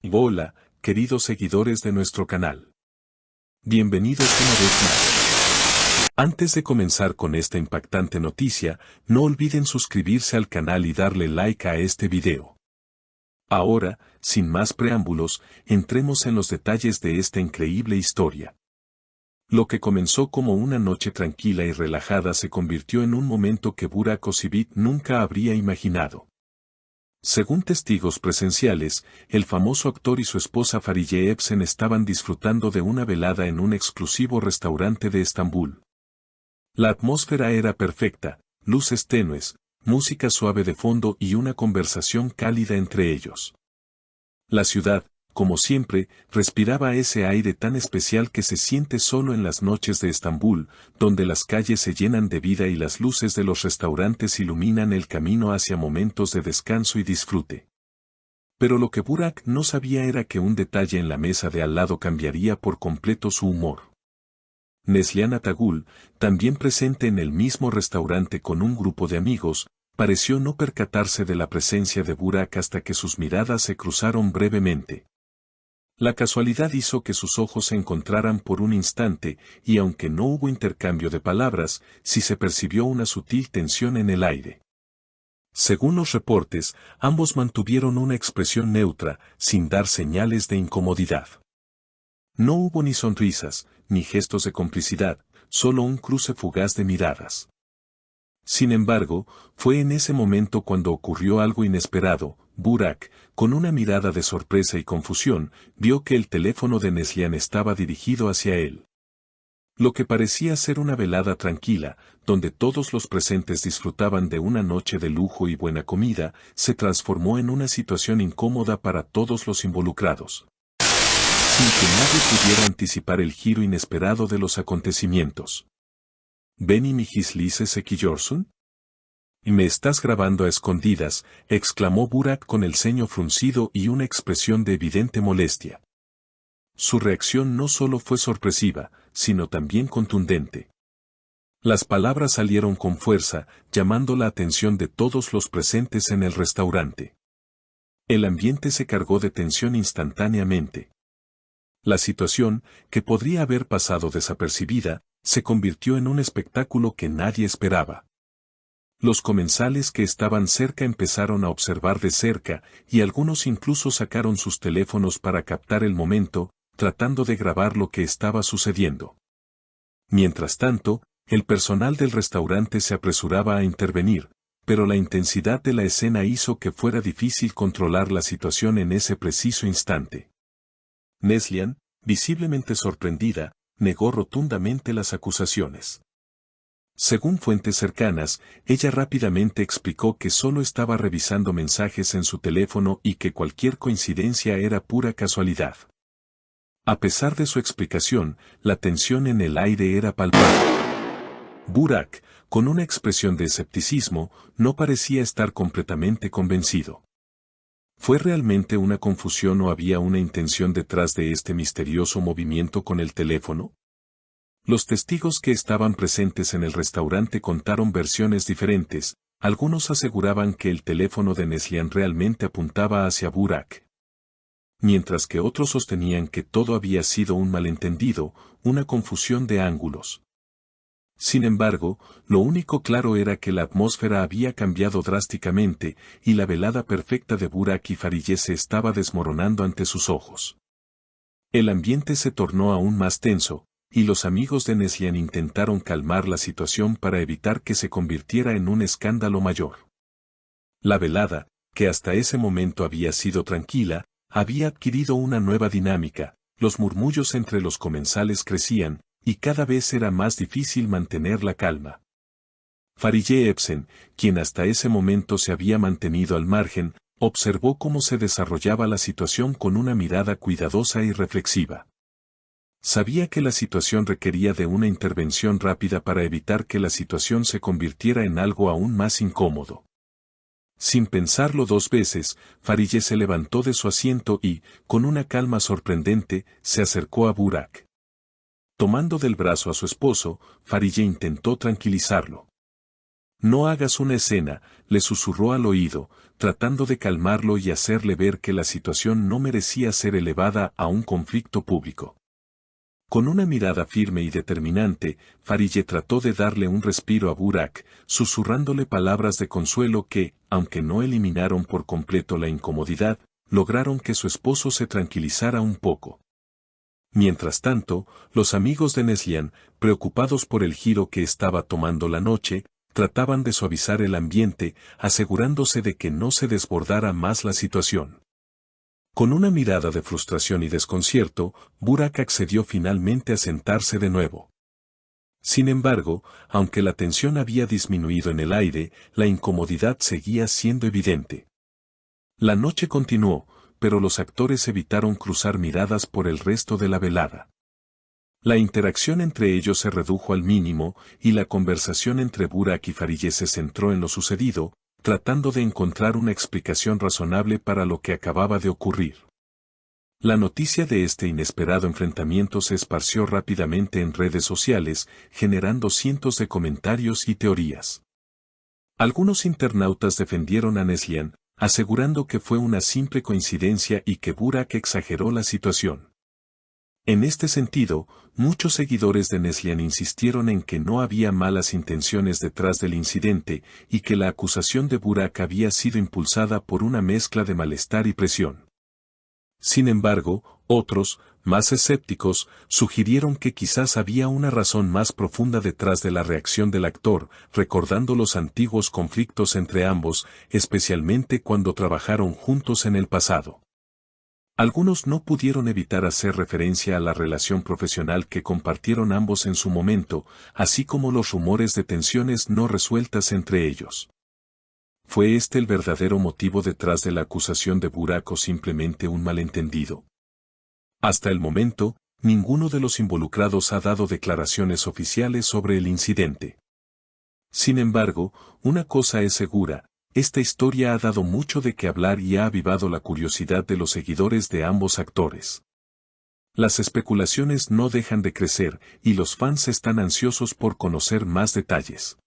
Hola, queridos seguidores de nuestro canal. Bienvenidos una vez más. Antes de comenzar con esta impactante noticia, no olviden suscribirse al canal y darle like a este video. Ahora, sin más preámbulos, entremos en los detalles de esta increíble historia. Lo que comenzó como una noche tranquila y relajada se convirtió en un momento que Burak Özçivit nunca habría imaginado. Según testigos presenciales, el famoso actor y su esposa Fariye Epsen estaban disfrutando de una velada en un exclusivo restaurante de Estambul. La atmósfera era perfecta, luces tenues, música suave de fondo y una conversación cálida entre ellos. La ciudad, como siempre, respiraba ese aire tan especial que se siente solo en las noches de Estambul, donde las calles se llenan de vida y las luces de los restaurantes iluminan el camino hacia momentos de descanso y disfrute. Pero lo que Burak no sabía era que un detalle en la mesa de al lado cambiaría por completo su humor. Neslihan Atagul, también presente en el mismo restaurante con un grupo de amigos, pareció no percatarse de la presencia de Burak hasta que sus miradas se cruzaron brevemente. La casualidad hizo que sus ojos se encontraran por un instante, y aunque no hubo intercambio de palabras, sí se percibió una sutil tensión en el aire. Según los reportes, ambos mantuvieron una expresión neutra, sin dar señales de incomodidad. No hubo ni sonrisas, ni gestos de complicidad, solo un cruce fugaz de miradas. Sin embargo, fue en ese momento cuando ocurrió algo inesperado. Burak, con una mirada de sorpresa y confusión, vio que el teléfono de Neslihan estaba dirigido hacia él. Lo que parecía ser una velada tranquila, donde todos los presentes disfrutaban de una noche de lujo y buena comida, se transformó en una situación incómoda para todos los involucrados. Sin que nadie pudiera anticipar el giro inesperado de los acontecimientos. ¿Beni mi gizli çekiyorsun? «¿Y me estás grabando a escondidas?», exclamó Burak con el ceño fruncido y una expresión de evidente molestia. Su reacción no solo fue sorpresiva, sino también contundente. Las palabras salieron con fuerza, llamando la atención de todos los presentes en el restaurante. El ambiente se cargó de tensión instantáneamente. La situación, que podría haber pasado desapercibida, se convirtió en un espectáculo que nadie esperaba. Los comensales que estaban cerca empezaron a observar de cerca, y algunos incluso sacaron sus teléfonos para captar el momento, tratando de grabar lo que estaba sucediendo. Mientras tanto, el personal del restaurante se apresuraba a intervenir, pero la intensidad de la escena hizo que fuera difícil controlar la situación en ese preciso instante. Neslihan, visiblemente sorprendida, negó rotundamente las acusaciones. Según fuentes cercanas, ella rápidamente explicó que solo estaba revisando mensajes en su teléfono y que cualquier coincidencia era pura casualidad. A pesar de su explicación, la tensión en el aire era palpable. Burak, con una expresión de escepticismo, no parecía estar completamente convencido. ¿Fue realmente una confusión o había una intención detrás de este misterioso movimiento con el teléfono? Los testigos que estaban presentes en el restaurante contaron versiones diferentes. Algunos aseguraban que el teléfono de Neslihan realmente apuntaba hacia Burak, mientras que otros sostenían que todo había sido un malentendido, una confusión de ángulos. Sin embargo, lo único claro era que la atmósfera había cambiado drásticamente, y la velada perfecta de Burak y Fariye se estaba desmoronando ante sus ojos. El ambiente se tornó aún más tenso, y los amigos de Neslihan intentaron calmar la situación para evitar que se convirtiera en un escándalo mayor. La velada, que hasta ese momento había sido tranquila, había adquirido una nueva dinámica, los murmullos entre los comensales crecían, y cada vez era más difícil mantener la calma. Fariye Epsen, quien hasta ese momento se había mantenido al margen, observó cómo se desarrollaba la situación con una mirada cuidadosa y reflexiva. Sabía que la situación requería de una intervención rápida para evitar que la situación se convirtiera en algo aún más incómodo. Sin pensarlo dos veces, Fariye se levantó de su asiento y, con una calma sorprendente, se acercó a Burak. Tomando del brazo a su esposo, Fariye intentó tranquilizarlo. No hagas una escena, le susurró al oído, tratando de calmarlo y hacerle ver que la situación no merecía ser elevada a un conflicto público. Con una mirada firme y determinante, Farideh trató de darle un respiro a Burak, susurrándole palabras de consuelo que, aunque no eliminaron por completo la incomodidad, lograron que su esposo se tranquilizara un poco. Mientras tanto, los amigos de Neslihan, preocupados por el giro que estaba tomando la noche, trataban de suavizar el ambiente, asegurándose de que no se desbordara más la situación. Con una mirada de frustración y desconcierto, Burak accedió finalmente a sentarse de nuevo. Sin embargo, aunque la tensión había disminuido en el aire, la incomodidad seguía siendo evidente. La noche continuó, pero los actores evitaron cruzar miradas por el resto de la velada. La interacción entre ellos se redujo al mínimo, y la conversación entre Burak y Farideh se centró en lo sucedido, tratando de encontrar una explicación razonable para lo que acababa de ocurrir. La noticia de este inesperado enfrentamiento se esparció rápidamente en redes sociales, generando cientos de comentarios y teorías. Algunos internautas defendieron a Neslihan, asegurando que fue una simple coincidencia y que Burak exageró la situación. En este sentido, muchos seguidores de Neslihan insistieron en que no había malas intenciones detrás del incidente y que la acusación de Burak había sido impulsada por una mezcla de malestar y presión. Sin embargo, otros, más escépticos, sugirieron que quizás había una razón más profunda detrás de la reacción del actor, recordando los antiguos conflictos entre ambos, especialmente cuando trabajaron juntos en el pasado. Algunos no pudieron evitar hacer referencia a la relación profesional que compartieron ambos en su momento, así como los rumores de tensiones no resueltas entre ellos. ¿Fue este el verdadero motivo detrás de la acusación de Burak o simplemente un malentendido? Hasta el momento, ninguno de los involucrados ha dado declaraciones oficiales sobre el incidente. Sin embargo, una cosa es segura: esta historia ha dado mucho de qué hablar y ha avivado la curiosidad de los seguidores de ambos actores. Las especulaciones no dejan de crecer, y los fans están ansiosos por conocer más detalles.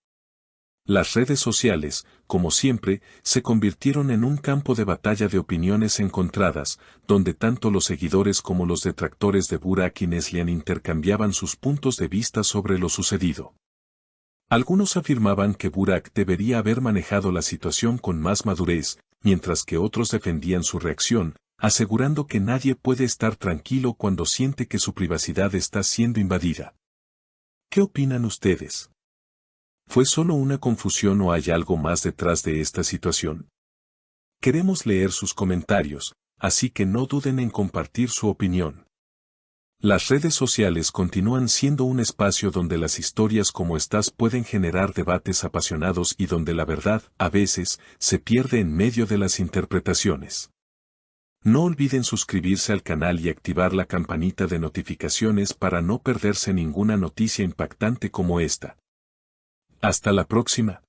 Las redes sociales, como siempre, se convirtieron en un campo de batalla de opiniones encontradas, donde tanto los seguidores como los detractores de Burak y Neslihan intercambiaban sus puntos de vista sobre lo sucedido. Algunos afirmaban que Burak debería haber manejado la situación con más madurez, mientras que otros defendían su reacción, asegurando que nadie puede estar tranquilo cuando siente que su privacidad está siendo invadida. ¿Qué opinan ustedes? ¿Fue solo una confusión o hay algo más detrás de esta situación? Queremos leer sus comentarios, así que no duden en compartir su opinión. Las redes sociales continúan siendo un espacio donde las historias como estas pueden generar debates apasionados y donde la verdad, a veces, se pierde en medio de las interpretaciones. No olviden suscribirse al canal y activar la campanita de notificaciones para no perderse ninguna noticia impactante como esta. Hasta la próxima.